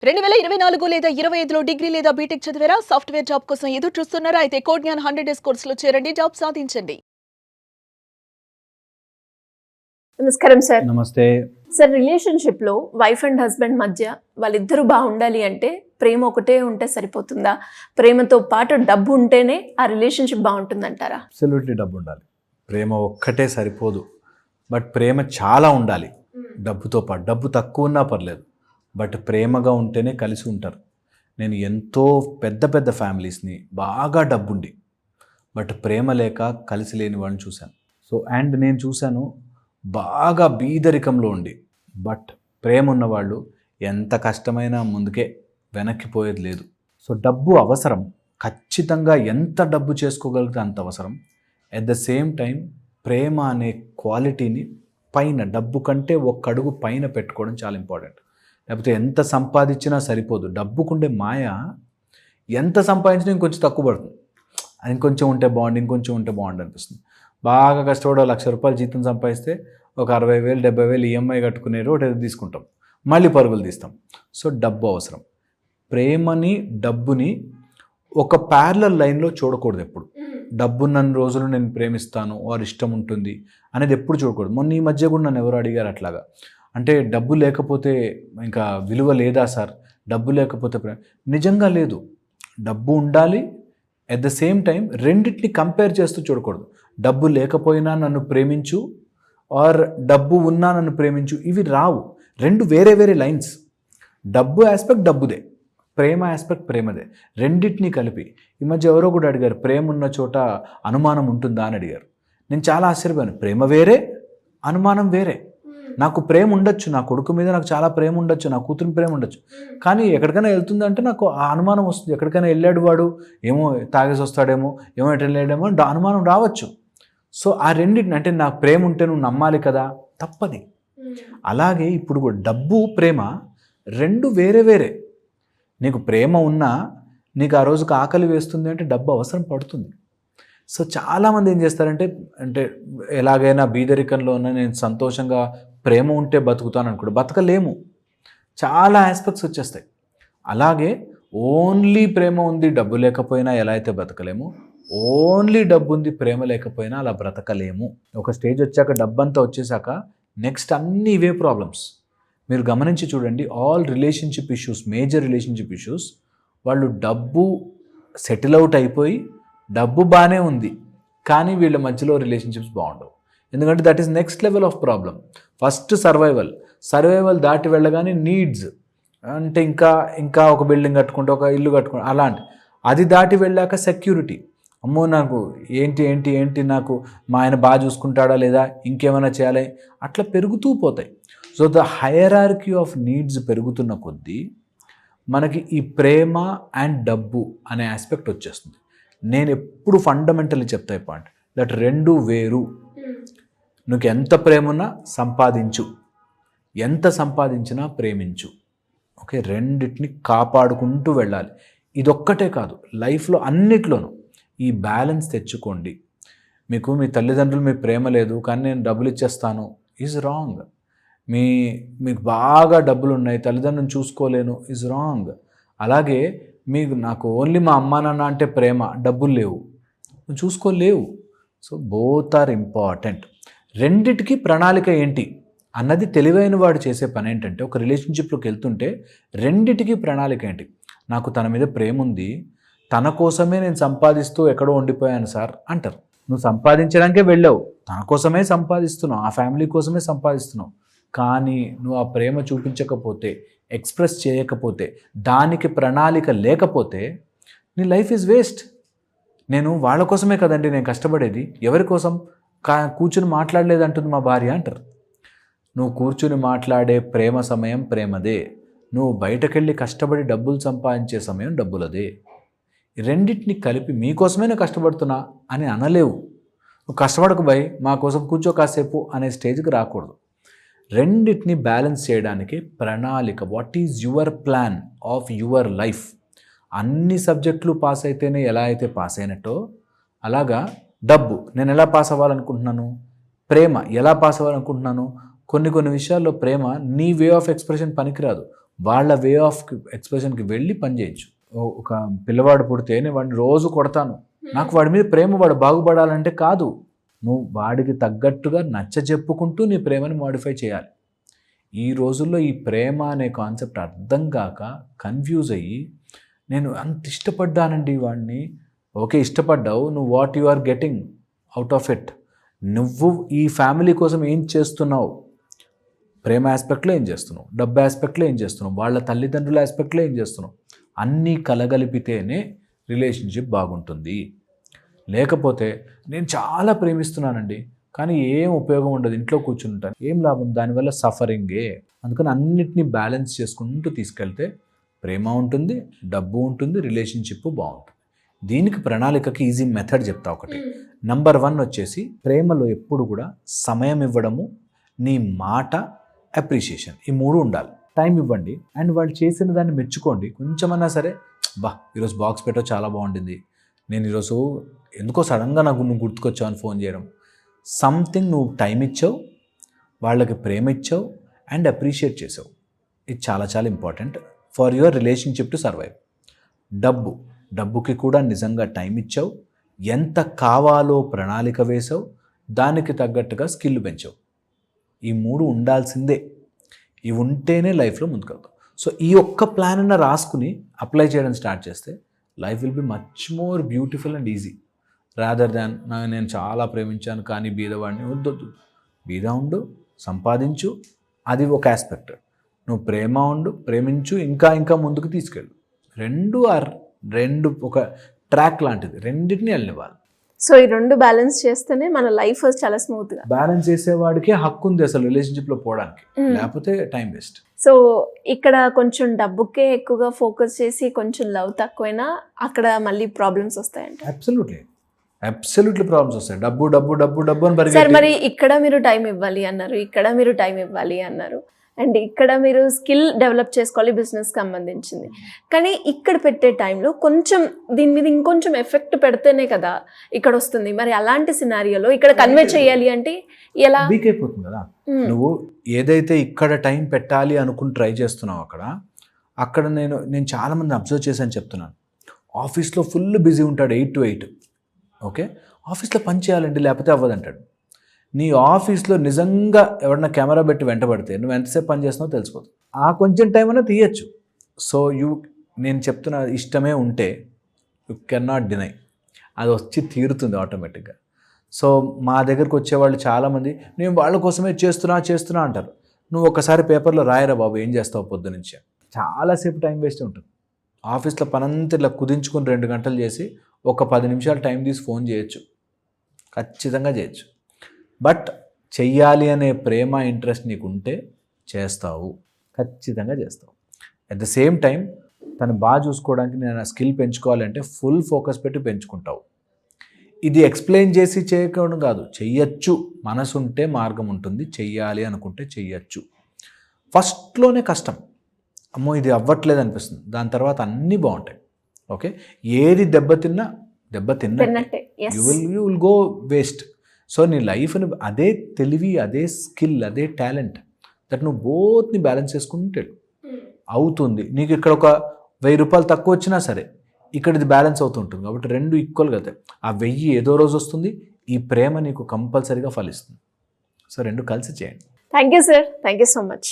2024 లేదా 25లో డిగ్రీ లేదా బీటెక్ చదివారా? సాఫ్ట్‌వేర్ జాబ్ కోసం ఎదురు చూస్తున్నారా? అయితే కోడ్ జ్ఞాన్ 100 డేస్ కోర్సులో చేరండి. జాబ్ సాధించండి. నమస్కారం సార్. నమస్తే. సార్, రిలేషన్‌షిప్‌లో వైఫ్ అండ్ హస్బెండ్ మధ్య వాళ్ళిద్దరూ బాగుండాలి అంటే ప్రేమ ఒకటే ఉంటే సరిపోతుందా? ప్రేమతో పాటు డబ్బు ఉంటేనే ఆ రిలేషన్‌షిప్ బాగుంటుందంటారా? అబ్సల్యూట్లీ డబ్బు ఉండాలి. ప్రేమ ఒక్కటే సరిపోదు. బట్ ప్రేమ చాలా ఉండాలి డబ్బుతో పాటు. డబ్బు తక్కువ ఉన్నా పర్లేదు, బట్ ప్రేమగా ఉంటేనే కలిసి ఉంటారు. నేను ఎంతో పెద్ద పెద్ద ఫ్యామిలీస్ని బాగా డబ్బుండి బట్ ప్రేమ లేక కలిసి లేని వాళ్ళని చూశాను. అండ్ నేను చూశాను బాగా బీదరికంలో ఉండి బట్ ప్రేమ ఉన్నవాళ్ళు ఎంత కష్టమైనా ముందుకే వెనక్కిపోయేది లేదు. డబ్బు అవసరం, ఖచ్చితంగా ఎంత డబ్బు చేసుకోగలిగితే అంత అవసరం. ఎట్ ద సేమ్ టైం ప్రేమ అనే క్వాలిటీని పైన, డబ్బు కంటే ఒక్క అడుగు పైన పెట్టుకోవడం చాలా ఇంపార్టెంట్. లేకపోతే ఎంత సంపాదించినా సరిపోదు. డబ్బుకుండే మాయ ఎంత సంపాదించినా ఇంకొంచెం తక్కువ పడుతుంది. ఇంకొంచెం ఉంటే ఇంకొంచెం ఉంటే బాగుండు అనిపిస్తుంది. బాగా కష్టపడి ₹1,00,000 జీతం సంపాదిస్తే ఒక 60,000 70,000 ఈఎంఐ కట్టుకునే ఒకటి తీసుకుంటాం, మళ్ళీ పరుగులు తీస్తాం. డబ్బు అవసరం. ప్రేమని డబ్బుని ఒక ప్యారలల్ లైన్లో చూడకూడదు. ఎప్పుడు డబ్బున్న రోజులు నేను ప్రేమిస్తాను వారు ఇష్టం ఉంటుంది అనేది ఎప్పుడు చూడకూడదు. మొన్న ఈ మధ్య కూడా నన్ను ఎవరు అడిగారు అట్లాగా, అంటే డబ్బు లేకపోతే ఇంకా విలువ లేదా సార్, డబ్బు లేకపోతే నిజంగా లేదు. డబ్బు ఉండాలి, ఎట్ ద సేమ్ టైం రెండింటిని కంపేర్ చేస్తూ చూడకూడదు. డబ్బు లేకపోయినా నన్ను ప్రేమించు ఆర్ డబ్బు ఉన్నా నన్ను ప్రేమించు, ఇవి రావు. రెండు వేరే వేరే లైన్స్. డబ్బు ఆస్పెక్ట్ డబ్బుదే, ప్రేమ ఆస్పెక్ట్ ప్రేమదే. రెండింటినీ కలిపి ఈ మధ్య ఎవరో కూడా అడిగారు, ప్రేమ ఉన్న చోట అనుమానం ఉంటుందా అని అడిగారు. నేను చాలా ఆశ్చర్యపోయాను. ప్రేమ వేరే, అనుమానం వేరే. నాకు ప్రేమ ఉండొచ్చు, నా కొడుకు మీద నాకు చాలా ప్రేమ ఉండొచ్చు, నా కూతురు ప్రేమ ఉండొచ్చు, కానీ ఎక్కడికైనా వెళ్తుందంటే నాకు ఆ అనుమానం వస్తుంది. ఎక్కడికైనా వెళ్ళాడు వాడు, ఏమో తాగేసి వస్తాడేమో, ఏమో ఎటు వెళ్ళాడేమో అనుమానం రావచ్చు. ఆ రెండింటిని, అంటే నాకు ప్రేమ ఉంటే నువ్వు నమ్మాలి కదా, తప్పది. అలాగే ఇప్పుడు కూడా డబ్బు ప్రేమ రెండు వేరే వేరే. నీకు ప్రేమ ఉన్నా నీకు ఆ రోజుకి ఆకలి వేస్తుంది అంటే డబ్బు అవసరం పడుతుంది. చాలామంది ఏం చేస్తారంటే, ఎలాగైనా బీదరికంలో ఉన్న నేను సంతోషంగా ప్రేమ ఉంటే బతుకుతాను అనుకోండి, బతకలేము. చాలా ఆస్పెక్ట్స్ వచ్చేస్తాయి. అలాగే ఓన్లీ ప్రేమ ఉంది డబ్బు లేకపోయినా ఎలా అయితే బతకలేము, ఓన్లీ డబ్బు ఉంది ప్రేమ లేకపోయినా అలా బ్రతకలేము. ఒక స్టేజ్ వచ్చాక, డబ్బంతా వచ్చేసాక నెక్స్ట్ అన్నీ ఇవే ప్రాబ్లమ్స్. మీరు గమనించి చూడండి, all relationship issues, major relationship issues, వాళ్ళు డబ్బు సెటిల్ అవుట్ అయిపోయి డబ్బు బాగానే ఉంది కానీ వీళ్ళ మధ్యలో రిలేషన్షిప్స్ బాగుండవు. ఎందుకంటే that is next level of problem. First survival దాటి వెళ్ళగానే నీడ్స్, అంటే ఇంకా ఒక బిల్డింగ్ కట్టుకుంటే, ఒక ఇల్లు కట్టుకుంటే, అలాంటి అది దాటి వెళ్ళాక సెక్యూరిటీ. అమ్మో నాకు ఏంటి నాకు మా ఆయన బాగా చూసుకుంటాడా లేదా, ఇంకేమైనా చేయాలి, అట్లా పెరుగుతూ పోతాయి. ద హైరార్కీ ఆఫ్ నీడ్స్ పెరుగుతున్న కొద్దీ మనకి ఈ ప్రేమ అండ్ డబ్బు అనే ఆస్పెక్ట్ వచ్చేస్తుంది. నేను ఎప్పుడు ఫండమెంటల్లీ చెప్తా ఈ పాయింట్, దట్ రెండు వేరు. నువ్వు ఎంత ప్రేమ ఉన్నా సంపాదించు, ఎంత సంపాదించినా ప్రేమించు. ఓకే, రెండింటిని కాపాడుకుంటూ వెళ్ళాలి. ఇదొక్కటే కాదు, లైఫ్లో అన్నిట్లోనూ ఈ బ్యాలెన్స్ తెచ్చుకోండి. మీకు మీ తల్లిదండ్రులు మీ ప్రేమ లేదు కానీ నేను డబ్బులు ఇచ్చేస్తాను ఈజ్ రాంగ్. మీకు బాగా డబ్బులు ఉన్నాయి, తల్లిదండ్రులను చూసుకోలేను ఈజ్ రాంగ్. అలాగే నాకు ఓన్లీ మా అమ్మా నాన్న అంటే ప్రేమ, డబ్బులు లేవు, నువ్వు చూసుకోలేవు. Both are important. రెండిటికి ప్రణాళిక ఏంటి అన్నది తెలివైన వాడు చేసే పని ఏంటంటే, ఒక రిలేషన్షిప్లోకి వెళ్తుంటే రెండిటికి ప్రణాళిక ఏంటి. నాకు తన మీద ప్రేమ ఉంది, తన కోసమే నేను సంపాదిస్తూ ఎక్కడో ఉండిపోయాను సార్ అంటారు. నువ్వు సంపాదించడానికే వెళ్ళావు, తన కోసమే సంపాదిస్తున్నావు, ఆ ఫ్యామిలీ కోసమే సంపాదిస్తున్నావు. కానీ నువ్వు ఆ ప్రేమ చూపించకపోతే, ఎక్స్ప్రెస్ చేయకపోతే, దానికి ప్రణాళిక లేకపోతే నీ లైఫ్ ఈజ్ వేస్ట్. నేను వాళ్ళ కోసమే కదండి నేను కష్టపడేది, ఎవరి కోసం కూర్చుని మాట్లాడలేదంటుంది మా భార్య అంటారు. నువ్వు కూర్చుని మాట్లాడే ప్రేమ సమయం ప్రేమదే, నువ్వు బయటకెళ్ళి కష్టపడి డబ్బులు సంపాదించే సమయం డబ్బులదే. రెండింటిని కలిపి మీకోసమే నేను కష్టపడుతున్నా అని అనలేవు. నువ్వు కష్టపడకు భయ్, మా కోసం కూర్చో కాసేపు అనే స్టేజ్కి రాకూడదు. రెండింటిని బ్యాలెన్స్ చేయడానికి ప్రణాళిక, what is your plan of your life. అన్ని సబ్జెక్టులు పాస్ అయితేనే ఎలా అయితే పాస్ అయినట్టో, అలాగా డబ్బు నేను ఎలా పాస్ అవ్వాలనుకుంటున్నాను, ప్రేమ ఎలా పాస్ అవ్వాలనుకుంటున్నాను. కొన్ని విషయాల్లో ప్రేమ నీ వే ఆఫ్ ఎక్స్ప్రెషన్ పనికిరాదు, వాళ్ళ వే ఆఫ్ ఎక్స్ప్రెషన్కి వెళ్ళి పని చేయొచ్చు. ఒక పిల్లవాడు పుడితే నేను వాడిని రోజు కొడతాను, నాకు వాడి మీద ప్రేమ, వాడు బాగుపడాలంటే కాదు. నువ్వు వాడికి తగ్గట్టుగా నచ్చ చెప్పుకుంటూ నీ ప్రేమని మాడిఫై చేయాలి. ఈ రోజుల్లో ఈ ప్రేమ అనే కాన్సెప్ట్ అర్థం కాక కన్ఫ్యూజ్ అయ్యి, నేను అంత ఇష్టపడ్డానండి వాడిని. ఓకే, ఇష్టపడ్డావు, నువ్వు what you are getting out of it, నువ్వు ఈ ఫ్యామిలీ కోసం ఏం చేస్తున్నావు, ప్రేమ ఆస్పెక్ట్లో ఏం చేస్తున్నావు, డబ్బు ఆస్పెక్ట్లో ఏం చేస్తున్నావు, వాళ్ళ తల్లిదండ్రుల ఆస్పెక్ట్లో ఏం చేస్తున్నావు, అన్నీ కలగలిపితేనే రిలేషన్షిప్ బాగుంటుంది. లేకపోతే నేను చాలా ప్రేమిస్తున్నానండి కానీ ఏం ఉపయోగం ఉండదు, ఇంట్లో కూర్చుంటాను, ఏం లాభం, దానివల్ల సఫరింగే. అందుకని అన్నిటినీ బ్యాలెన్స్ చేసుకుంటూ తీసుకెళ్తే ప్రేమ ఉంటుంది, డబ్బు ఉంటుంది, రిలేషన్షిప్ బాగుంటుంది. దీనికి ప్రణాళికకి ఈజీ మెథడ్ చెప్తా ఒకటి. నంబర్ 1 వచ్చేసి ప్రేమలో ఎప్పుడు కూడా సమయం ఇవ్వడము, నీ మాట, అప్రిషియేషన్, ఈ 3 ఉండాలి. టైం ఇవ్వండి అండ్ వాళ్ళు చేసిన దాన్ని మెచ్చుకోండి. కొంచెమన్నా సరే, బా ఈరోజు బాక్స్ పెట్టో చాలా బాగుండింది, నేను ఈరోజు ఎందుకో సడన్గా నాకు నువ్వు గుర్తుకొచ్చావు అని ఫోన్ చేయడం. సంథింగ్ నువ్వు టైం ఇచ్చావు, వాళ్ళకి ప్రేమ ఇచ్చావు అండ్ అప్రిషియేట్ చేసావు. ఇది చాలా చాలా important for your relationship to survive. డబ్బుకి కూడా నిజంగా టైం ఇచ్చావు, ఎంత కావాలో ప్రణాళిక వేసావు, దానికి తగ్గట్టుగా స్కిల్ పెంచావు. ఈ 3 ఉండాల్సిందే. ఇవి ఉంటేనే లైఫ్లో ముందుకెళ్తాం. సో ఈ ఒక్క ప్లాన్ అన్న రాసుకుని అప్లై చేయడం స్టార్ట్ చేస్తే life will be much more beautiful and easy rather than నేను చాలా ప్రేమించాను కానీ బీదవాడిని. వద్దొద్దు, బీద ఉండు, సంపాదించు, అది ఒక ఆస్పెక్ట్. నువ్వు ప్రేమ ఉండు, ప్రేమించు, ఇంకా ఇంకా ముందుకు తీసుకెళ్ళు. రెండు ఒక ట్రాక్ లాంటిది, రెండింటిని వెళ్ళనివ్వాలి. సో ఈ 2 బ్యాలెన్స్ చేస్తేనే మన లైఫ్ చాలా స్మూత్గా. బ్యాలెన్స్ చేసేవాడికే హక్కు ఉంది అసలు రిలేషన్షిప్లో పోవడానికి, లేకపోతే టైం వేస్ట్. సో ఇక్కడ కొంచెం డబ్బుకే ఎక్కువగా ఫోకస్ చేసి కొంచెం లవ్ తక్కువైనా అక్కడ మళ్ళీ ప్రాబ్లమ్స్ వస్తాయంట. అబ్సల్యూట్లీ ప్రాబ్లమ్స్ వస్తాయి. డబ్బు డబ్బు డబ్బు డబ్బు అని సార్, పరిగెత్తి. మరి ఇక్కడ మీరు టైం ఇవ్వాలి అన్నారు, ఇక్కడ మీరు టైం ఇవ్వాలి అన్నారు, అండ్ ఇక్కడ మీరు స్కిల్ డెవలప్ చేసుకోవాలి బిజినెస్కి సంబంధించింది. కానీ ఇక్కడ పెట్టే టైంలో కొంచెం దీని మీద ఇంకొంచెం ఎఫెక్ట్ పెడితేనే కదా ఇక్కడ వస్తుంది. మరి అలాంటి సినారియోలో ఇక్కడ కన్వే చేయాలి అంటే ఎలా? వీక్ అయిపోతుంది కదా. నువ్వు ఏదైతే ఇక్కడ టైం పెట్టాలి అనుకుని ట్రై చేస్తున్నావు అక్కడ నేను చాలామంది అబ్జర్వ్ చేశాను చెప్తున్నాను. ఆఫీస్లో ఫుల్ బిజీ ఉంటాడు 8 to 8. ఓకే, ఆఫీస్లో పని చేయాలండి లేకపోతే అవ్వదంటాడు. నీ ఆఫీస్లో నిజంగా ఎవరన్నా కెమెరా పెట్టి వెంటబడితే నువ్వు ఎంతసేపు పని చేస్తున్నావో తెలిసిపోతుంది. ఆ కొంచెం టైం అయినా తీయచ్చు. సో నేను చెప్తున్న ఇష్టమే ఉంటే యు కెన్ నాట్ డినై, అది వచ్చి తీరుతుంది ఆటోమేటిక్గా. సో మా దగ్గరకు వచ్చేవాళ్ళు చాలామంది నేను వాళ్ళ కోసమే చేస్తున్నా అంటారు. నువ్వు ఒకసారి పేపర్లో రాయరా బాబు ఏం చేస్తావు పొద్దునుంచి. చాలాసేపు టైం వేస్ట్ ఉంటుంది. ఆఫీస్లో పనంతా ఇలా కుదించుకొని 2 గంటలు చేసి ఒక 10 నిమిషాలు టైం తీసి ఫోన్ చేయొచ్చు, ఖచ్చితంగా చేయొచ్చు. బట్ చెయ్యాలి అనే ప్రేమ ఇంట్రెస్ట్ నీకు ఉంటే చేస్తావు, ఖచ్చితంగా చేస్తావు. అట్ ద సేమ్ టైం తను బాగా చూసుకోవడానికి నేను స్కిల్ పెంచుకోవాలంటే ఫుల్ ఫోకస్ పెట్టి పెంచుకుంటావు. ఇది ఎక్స్ప్లెయిన్ చేసి చేయకపోవడం కాదు, చెయ్యొచ్చు. మనసు ఉంటే మార్గం ఉంటుంది, చెయ్యాలి అనుకుంటే చెయ్యొచ్చు. ఫస్ట్లోనే కష్టం, అమ్మో ఇది అవ్వట్లేదు అనిపిస్తుంది, దాని తర్వాత అన్నీ బాగుంటాయి. ఓకే, ఏది దెబ్బతిన్నా you will go waste. So నీ లైఫ్ని అదే తెలివి, అదే స్కిల్, అదే టాలెంట్ దట్ నువ్వు బోత్ని బ్యాలెన్స్ చేసుకుంటే అవుతుంది. నీకు ఇక్కడ ఒక 1000 రూపాయలు తక్కువ వచ్చినా సరే ఇక్కడ ఇది బ్యాలెన్స్ అవుతుంటుంది. కాబట్టి 2 ఈక్వల్గా అవుతాయి. ఆ 1000 ఏదో రోజు వస్తుంది, ఈ ప్రేమ నీకు కంపల్సరీగా ఫలిస్తుంది. సో 2 కలిసి చేయండి. Thank you sir, thank you so much.